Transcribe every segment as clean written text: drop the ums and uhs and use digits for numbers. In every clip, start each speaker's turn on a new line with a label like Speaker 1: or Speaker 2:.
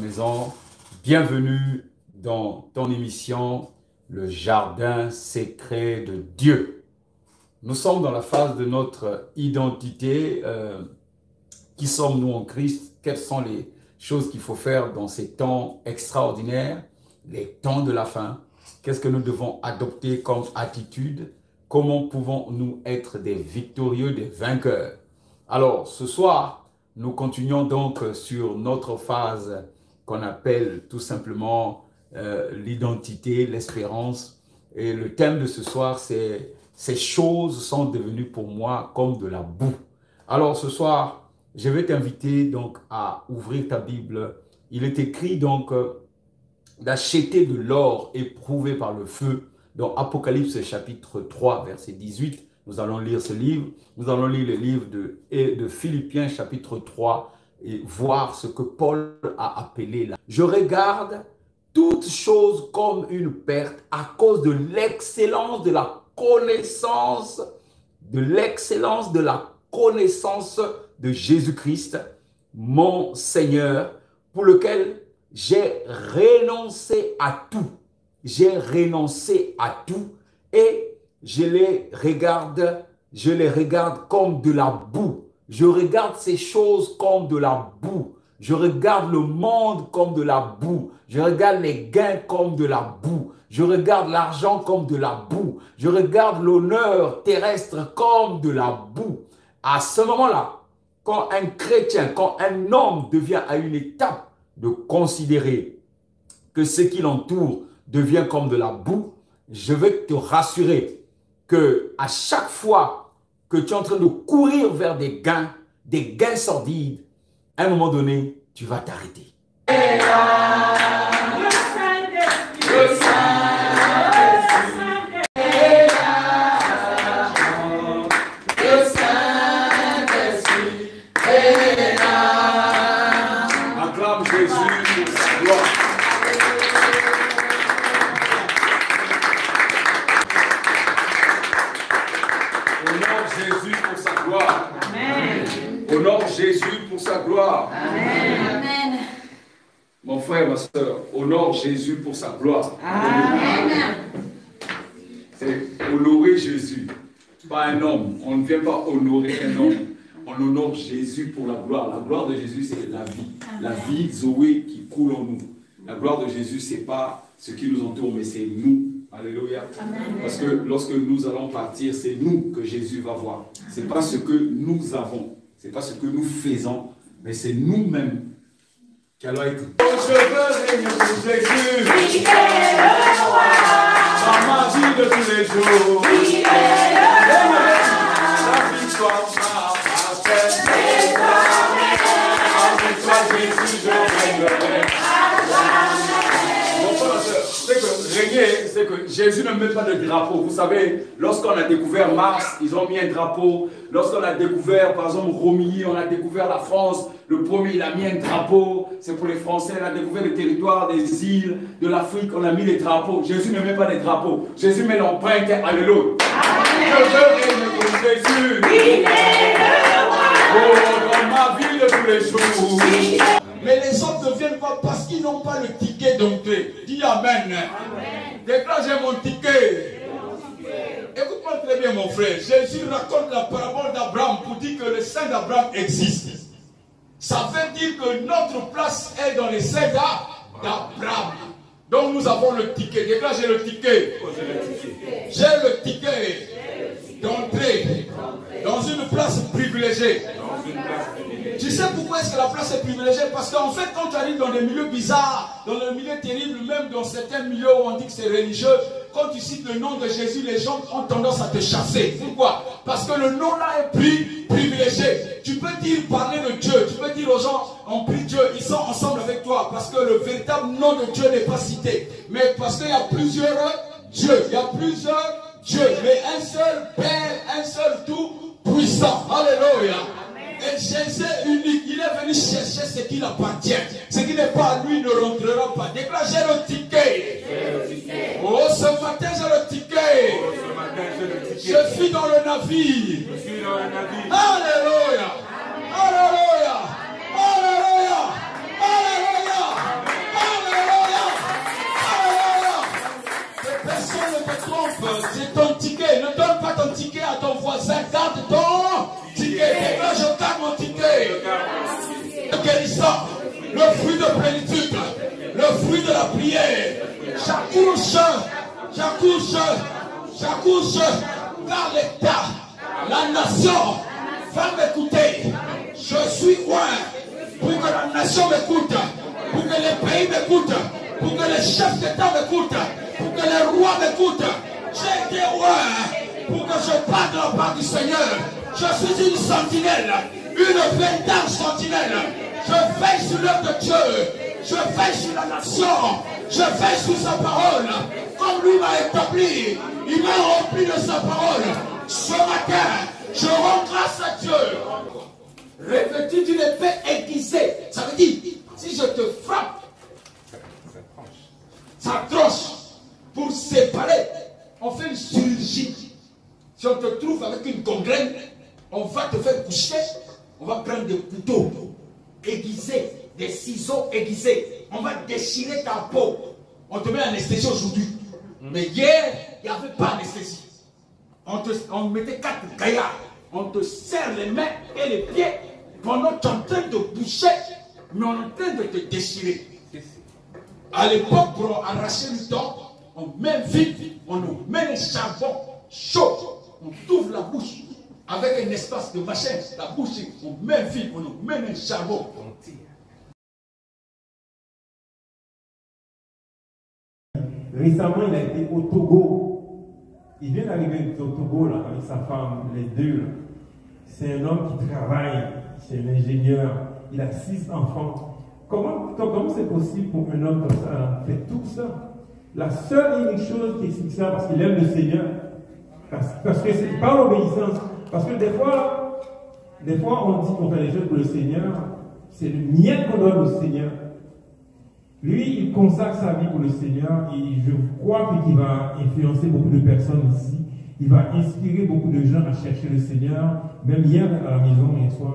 Speaker 1: Maison, bienvenue dans ton émission Le Jardin secret de Dieu. Nous sommes dans la phase de notre identité. Qui sommes-nous en Christ? Quelles sont les choses qu'il faut faire dans ces temps extraordinaires, les temps de la fin? Qu'est-ce que nous devons adopter comme attitude? Comment pouvons-nous être des victorieux, des vainqueurs? Alors, ce soir, nous continuons donc sur notre phase qu'on appelle tout simplement l'identité, l'espérance. Et le thème de ce soir, c'est « Ces choses sont devenues pour moi comme de la boue ». Alors ce soir, je vais t'inviter donc à ouvrir ta Bible. Il est écrit donc d'acheter de l'or éprouvé par le feu. Dans Apocalypse chapitre 3, verset 18, nous allons lire ce livre. Nous allons lire le livre de Philippiens chapitre 3 et voir ce que Paul a appelé là. Je regarde toutes choses comme une perte à cause de l'excellence de la connaissance, de Jésus-Christ, mon Seigneur, pour lequel j'ai renoncé à tout. J'ai renoncé à tout et je les regarde comme de la boue. Je regarde ces choses comme de la boue. Je regarde le monde comme de la boue. Je regarde les gains comme de la boue. Je regarde l'argent comme de la boue. Je regarde l'honneur terrestre comme de la boue. À ce moment-là, quand un chrétien, quand un homme devient à une étape de considérer que ce qui l'entoure devient comme de la boue, je vais te rassurer que à chaque fois que tu es en train de courir vers des gains sordides, à un moment donné, tu vas t'arrêter. Acclame Jésus, gloire. Honore Jésus pour sa gloire. Amen. Honore Jésus pour sa gloire. Amen. Amen. Mon frère, ma soeur, honore Jésus pour sa gloire. Amen. C'est honorer Jésus, pas un homme. On ne vient pas honorer un homme. On honore Jésus pour la gloire. La gloire de Jésus, c'est la vie. Amen. La vie Zoé qui coule en nous. La gloire de Jésus, ce n'est pas ce qui nous entoure, mais c'est nous. Alléluia. Amen. Parce que lorsque nous allons partir, c'est nous que Jésus va voir. Ce n'est pas ce que nous avons. Ce n'est pas ce que nous faisons, mais c'est nous-mêmes qui allons être. Oh, je veux régner pour Jésus. Il est le roi. Dans ma vie de tous les jours. Il est le roi. La victoire m'appartient. Avec toi, Jésus, je régnerai. Régner, c'est que Jésus ne met pas de drapeau. Vous savez, lorsqu'on a découvert Mars, ils ont mis un drapeau. Lorsqu'on a découvert, par exemple, Romilly, on a découvert la France. Le premier, il a mis un drapeau. C'est pour les Français. On a découvert le territoire des îles, de l'Afrique. On a mis les drapeaux. Jésus ne met pas des drapeaux. Jésus met l'empreinte. Alléluia. Je veux régner pour Jésus. Il est le roi. Oh, dans ma vie de tous les jours.
Speaker 2: Mais les autres ne viennent pas parce qu'ils n'ont pas le ticket d'entrée. Dis Amen. Déclare, j'ai mon ticket. Écoute-moi très bien, mon frère. Jésus raconte la parabole d'Abraham pour dire que le sein d'Abraham existe. Ça veut dire que notre place est dans les seins d'Abraham. Donc nous avons le ticket. Déclare, j'ai le ticket. J'ai le ticket d'entrée dans une place privilégiée. Tu sais pourquoi est-ce que la place est privilégiée? Parce qu'en fait, quand tu arrives dans des milieux bizarres, dans des milieux terribles, même dans certains milieux où on dit que c'est religieux, quand tu cites le nom de Jésus, les gens ont tendance à te chasser. Pourquoi? Parce que le nom là est privilégié. Tu peux dire parler de Dieu, tu peux dire aux gens, on prie Dieu, ils sont ensemble avec toi, parce que le véritable nom de Dieu n'est pas cité. Mais parce qu'il y a plusieurs dieux, il y a plusieurs dieux, mais un seul Père, un seul tout puissant. Alléluia. Et Jésus unique, il est venu chercher ce qui appartient. Ce qui n'est pas à lui ne rentrera pas. Déclare, j'ai le ticket. Oh, ce matin, j'ai le ticket. Je suis dans le navire. Alléluia. Alléluia. Alléluia. Alléluia. Alléluia. Alléluia. Que personne ne te trompe. C'est ton ticket. Ne donne pas ton ticket à ton voisin. Garde ton ticket. Et là, je garde mon ticket. Le guérissant. Le fruit de plénitude. Le fruit de la prière. J'accouche. Car l'État, la nation va m'écouter. Je suis roi pour que la nation m'écoute, pour que les pays m'écoutent, pour que les chefs d'État m'écoutent, pour que les rois m'écoutent. J'ai été roi pour que je parle de la part du Seigneur. Je suis une sentinelle, une véritable sentinelle. Je veille sur l'œuvre de Dieu. Je veille sur la nation. Je veille sur sa parole. Comme lui m'a établi, il m'a rempli de sa parole. Ce matin, je rends grâce à Dieu. Revêtu d'une épée aiguisée. Ça veut dire, si je te frappe, ça tranche. Pour séparer, on fait une chirurgie. Si on te trouve avec une gangrène, on va te faire coucher. On va prendre des couteaux aiguisés, des ciseaux aiguisés. On va déchirer ta peau. On te met anesthésie aujourd'hui. Mais hier, il n'y avait pas d'anesthésie. On mettait 4 gaillards. On te serre les mains et les pieds. Pendant que tu es en train de boucher, mais on est en train de te déchirer. À l'époque, pour arracher le dent, on met vite, on nous met un charbon chaud. On t'ouvre la bouche avec un espace de machin. La bouche, on met vite, on nous met un charbon.
Speaker 3: Récemment, il a été au Togo. Il vient d'arriver au Togo là, avec sa femme, les deux. C'est un homme qui travaille, c'est un ingénieur. Il a 6 enfants. Comment c'est possible pour un homme comme ça là, faire tout ça? La seule et unique chose qui explique ça, parce qu'il aime le Seigneur. Parce que c'est pas l'obéissance. Parce que des fois, on dit qu'on fait les choses pour le Seigneur. C'est le miette qu'on donne au Seigneur. Lui, il consacre sa vie pour le Seigneur et je crois qu'il va influencer beaucoup de personnes ici. Il va inspirer beaucoup de gens à chercher le Seigneur. Même hier à la maison, hier soir,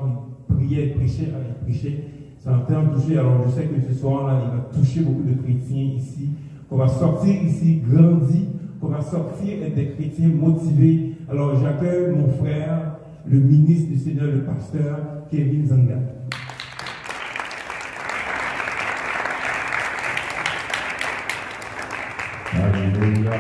Speaker 3: il priait, il prêchait. Ça m'a tellement touché. Alors je sais que ce soir-là, il va toucher beaucoup de chrétiens ici. Qu'on va sortir ici grandis, qu'on va sortir être des chrétiens motivés. Alors j'accueille mon frère, le ministre du Seigneur, le pasteur Kevin Zanga.
Speaker 4: Alléluia.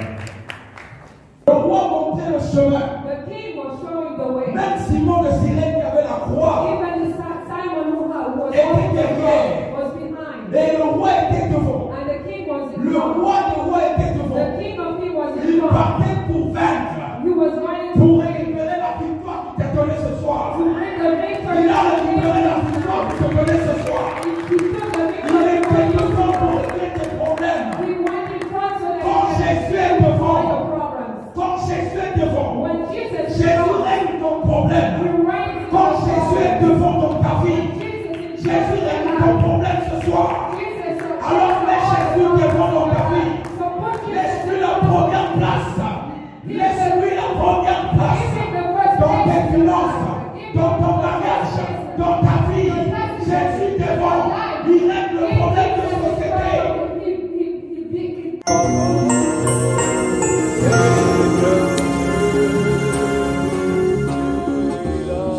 Speaker 2: Le roi montrait le chemin.
Speaker 5: The king was showing the way.
Speaker 2: Même Simon de Cyrène qui avait la croix
Speaker 5: Even Simon who was
Speaker 2: était
Speaker 5: holding the
Speaker 2: derrière.
Speaker 5: cross was behind.
Speaker 2: Et le roi était devant.
Speaker 5: And the king was in
Speaker 2: Le
Speaker 5: front.
Speaker 2: roi des rois était
Speaker 5: The
Speaker 2: devant.
Speaker 5: king of kings was in
Speaker 2: Il
Speaker 5: front.
Speaker 2: partait pour vaincre,
Speaker 5: He was going to
Speaker 2: pour
Speaker 5: bring
Speaker 2: récupérer la victoire qui t'est donnée ce soir.
Speaker 5: the victory.
Speaker 2: Il a récupéré la victoire qui t'est donnée ce soir.
Speaker 5: He took the
Speaker 2: Il est
Speaker 5: victory.
Speaker 2: devant pour régler tes problèmes.
Speaker 5: He went in front so that
Speaker 2: Quand
Speaker 5: he could
Speaker 2: Jésus est
Speaker 5: solve
Speaker 2: devant,
Speaker 5: your problems.
Speaker 2: quand Jésus est devant,
Speaker 5: When Jesus is
Speaker 2: Jésus
Speaker 5: devant,
Speaker 2: règle ton problème.
Speaker 5: he reigns
Speaker 2: Quand
Speaker 5: over
Speaker 2: Jésus est
Speaker 5: all.
Speaker 2: devant dans ta vie,
Speaker 5: Jesus is
Speaker 2: Jésus règle ton problème ce soir.
Speaker 5: Jesus is
Speaker 2: Alors mets Jésus devant dans ta vie.
Speaker 5: So put Jesus
Speaker 2: Laisse-lui la première place. Laisse-lui la première place
Speaker 5: Give him the first
Speaker 2: dans tes
Speaker 5: place.
Speaker 2: finances,